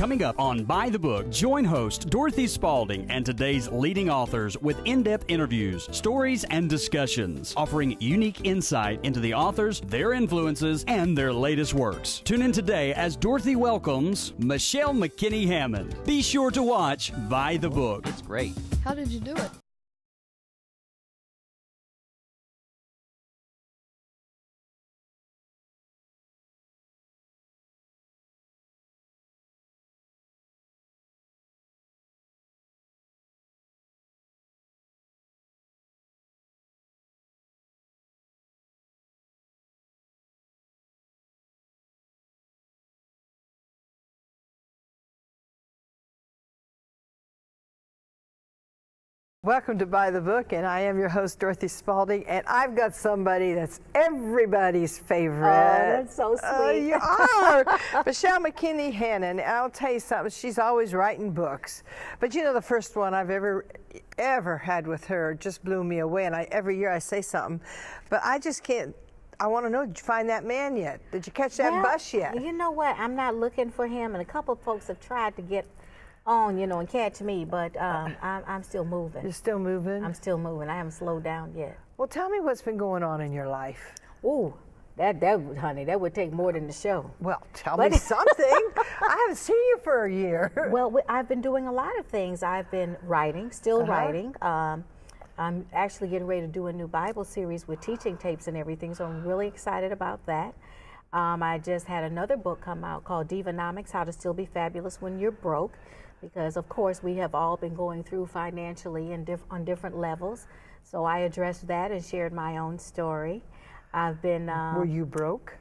Coming up on By the Book, join host Dorothy Spalding and today's leading authors with in-depth interviews, stories, and discussions, offering unique insight into the authors, their influences, and their latest works. Tune in today as Dorothy welcomes Michelle McKinney Hammond. Be sure to watch By the Book. It's great. How did you do it? Welcome to By the Book, and I am your host, Dorothy Spalding, and I've got somebody that's everybody's favorite. Oh, that's so sweet. You are. Michelle McKinney Hammond. I'll tell you something, she's always writing books. But you know, the first one I've ever had with her just blew me away, and every year I say something, but I just can't. I want to know, did you find that man yet? Did you catch that bus yet? You know what? I'm not looking for him, and a couple of folks have tried to get on, you know, and catch me, but I'm still moving. You're still moving? I'm still moving. I haven't slowed down yet. Well, tell me what's been going on in your life. Ooh, honey, that would take more than the show. Well, tell me something. I haven't seen you for a year. Well, I've been doing a lot of things. I've been writing, still writing. I'm actually getting ready to do a new Bible series with teaching tapes and everything, so I'm really excited about that. I just had another book come out called Divanomics, How to Still Be Fabulous When You're Broke, because of course we have all been going through financially and on different levels. So I addressed that and shared my own story. I've been... Were you broke?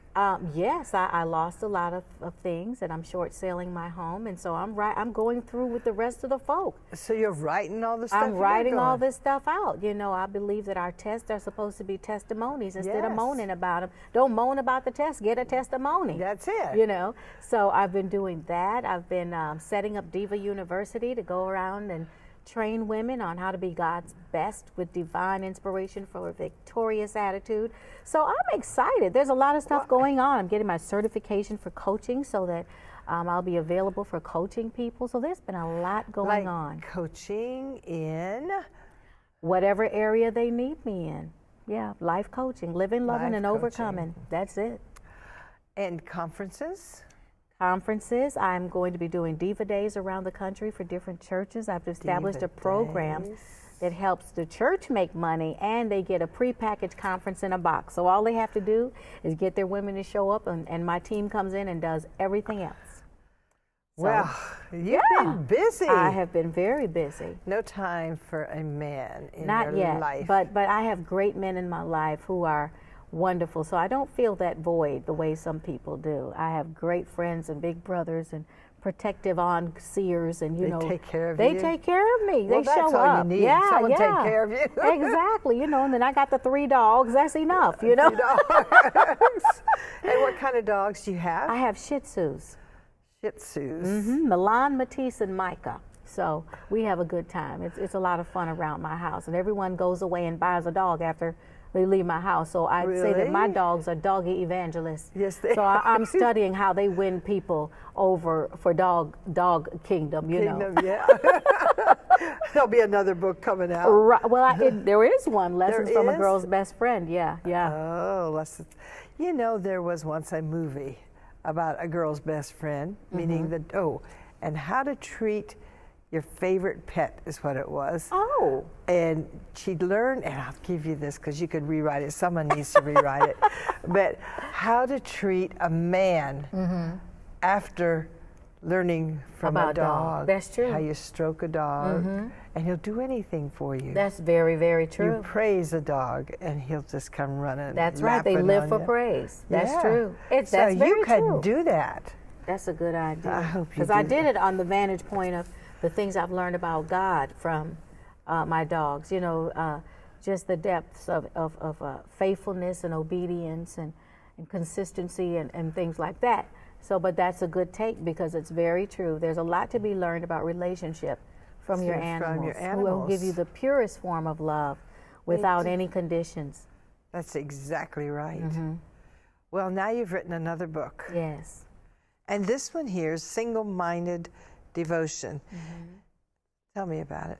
Yes, I lost a lot of things, and I'm short selling my home, and so I'm going through with the rest of the folk. So you're writing all this stuff? I'm writing all this stuff out. You know, I believe that our tests are supposed to be testimonies instead of moaning about them. Don't moan about the test, get a testimony. That's it. You know, so I've been doing that. I've been setting up Diva University to go around and train women on how to be God's best with divine inspiration for a victorious attitude. So I'm excited. There's a lot of stuff going on. I'm getting my certification for coaching so that I'll be available for coaching people. So there's been a lot going on. Coaching in? Whatever area they need me in. Yeah, life coaching, living, loving, and overcoming. That's it. And conferences? Conferences. I'm going to be doing Diva Days around the country for different churches. I've established a program that helps the church make money, and they get a prepackaged conference in a box. So all they have to do is get their women to show up, and my team comes in and does everything else. So, well, you've been busy. I have been very busy. No time for a man in Not your yet, life. But I have great men in my life who are wonderful, so I don't feel that void the way some people do. I have great friends and big brothers and protective seers, and they take care of you. They take care of me. Well, they show that's all up. You need. Yeah, Someone take care of you. Exactly. You know, and then I got the 3 dogs. That's enough. You know. 3 dogs. And what kind of dogs do you have? I have Shih Tzus. Shih Tzus. Milan, Matisse, and Micah. So we have a good time. It's a lot of fun around my house, and everyone goes away and buys a dog after they leave my house. So I'd say that my dogs are doggy evangelists. Yes, they so are. I'm studying how they win people over for dog kingdom, you know. Yeah. There'll be another book coming out. Right. Well, there is one, Lessons from a Girl's Best Friend. Yeah. Oh, lessons. You know, there was once a movie about a girl's best friend, meaning and how to treat your favorite pet is what it was. Oh. And she'd learn, and I'll give you this because you could rewrite it. Someone needs to rewrite it. But how to treat a man after learning from a dog. That's true. How you stroke a dog, and he'll do anything for you. That's very, very true. You praise a dog, and he'll just come running. That's right. They live for praise. That's true. That's so very you true. could do that. That's a good idea. I hope you do. Because I did it on the vantage point of the things I've learned about God from my dogs. You know, just the depths of faithfulness and obedience and consistency and things like that. So, but that's a good take because it's very true. There's a lot to be learned about relationship from your animals, who will give you the purest form of love without any conditions. That's exactly right. Well, now you've written another book. Yes. And this one here is single-minded devotion. Tell me about it.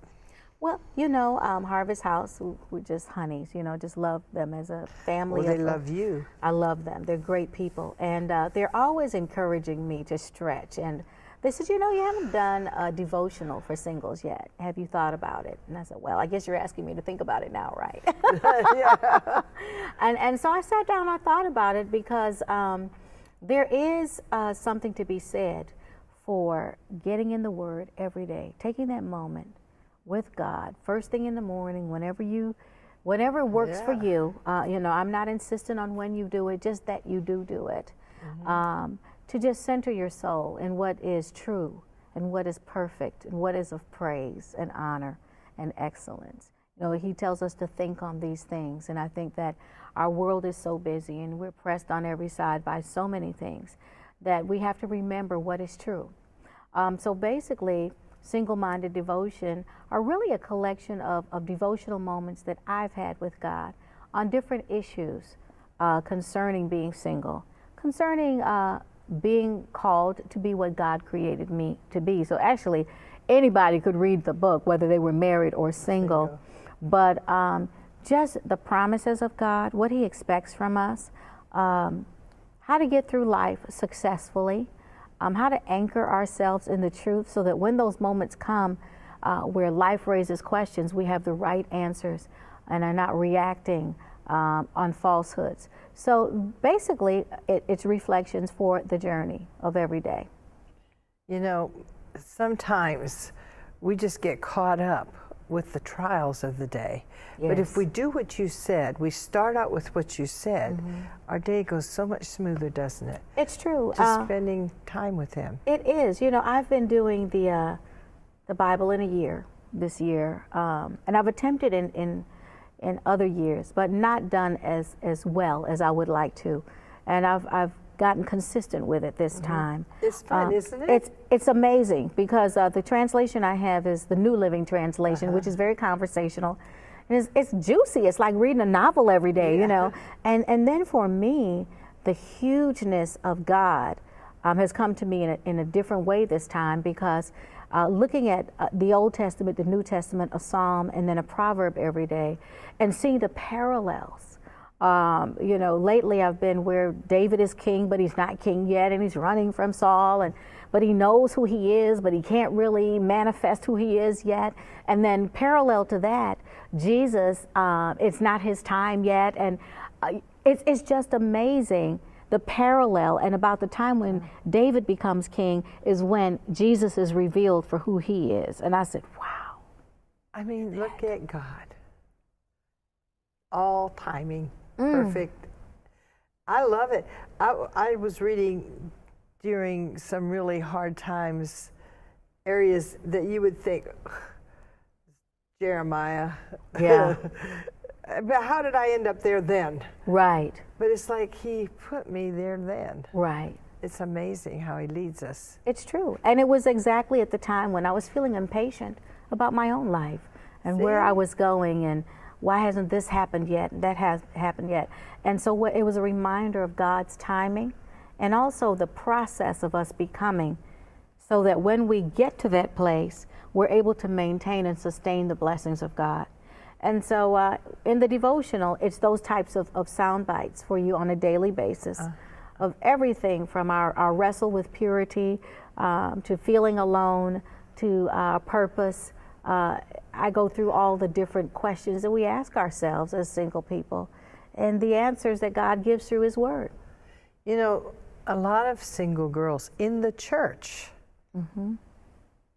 Well, Harvest House, we're just honeys, just love them as a family. Well, they love you. I love them. They're great people. And they're always encouraging me to stretch. And they said, you haven't done a devotional for singles yet. Have you thought about it? And I said, well, I guess you're asking me to think about it now, right? Yeah. And so I sat down, I thought about it because there is something to be said for getting in the Word every day, taking that moment with God, first thing in the morning, whenever works for you. I'm not insistent on when you do it, just that you do it. To just center your soul in what is true and what is perfect and what is of praise and honor and excellence. He tells us to think on these things, and I think that our world is so busy and we're pressed on every side by so many things that we have to remember what is true. So basically, single-minded devotion are really a collection of devotional moments that I've had with God on different issues concerning being single, concerning being called to be what God created me to be. So actually, anybody could read the book, whether they were married or single. But just the promises of God, what He expects from us, how to get through life successfully, how to anchor ourselves in the truth so that when those moments come where life raises questions, we have the right answers and are not reacting on falsehoods. So basically, it's reflections for the journey of every day. Sometimes we just get caught up with the trials of the day. Yes. But if we do what you said, we start out with what you said, our day goes so much smoother, doesn't it? It's true. Just spending time with Him. It is. I've been doing the Bible in a year this year, and I've attempted in other years, but not done as well as I would like to. And I've gotten consistent with it this time. It's fun, isn't it? It's amazing because the translation I have is the New Living Translation, which is very conversational. And it's juicy. It's like reading a novel every day, And then for me, the hugeness of God has come to me in a different way this time because looking at the Old Testament, the New Testament, a Psalm, and then a proverb every day, and seeing the parallels. Lately I've been where David is king, but he's not king yet, and he's running from Saul, but he knows who he is, but he can't really manifest who he is yet. And then parallel to that, Jesus, it's not his time yet, and it's just amazing. The parallel, and about the time when David becomes king is when Jesus is revealed for who he is. And I said, wow. I mean, look at God. All timing, perfect. I love it. I was reading during some really hard times, areas that you would think, Jeremiah. Yeah. But how did I end up there then? Right. But it's like He put me there then. Right. It's amazing how He leads us. It's true. And it was exactly at the time when I was feeling impatient about my own life and where I was going and why hasn't this happened yet? That has happened yet. And so it was a reminder of God's timing and also the process of us becoming, so that when we get to that place, we're able to maintain and sustain the blessings of God. And so in the devotional, it's those types of sound bites for you on a daily basis of everything from our wrestle with purity to feeling alone to purpose. I go through all the different questions that we ask ourselves as single people and the answers that God gives through His Word. A lot of single girls in the church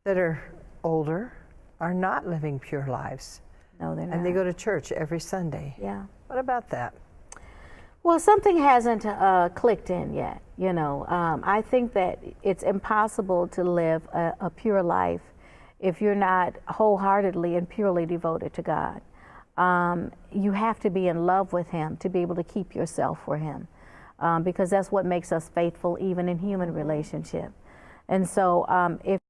that are older are not living pure lives. No, they're not. And they go to church every Sunday. Yeah. What about that? Well, something hasn't clicked in yet. I think that it's impossible to live a pure life if you're not wholeheartedly and purely devoted to God. You have to be in love with Him to be able to keep yourself for Him, because that's what makes us faithful even in human relationship. And so if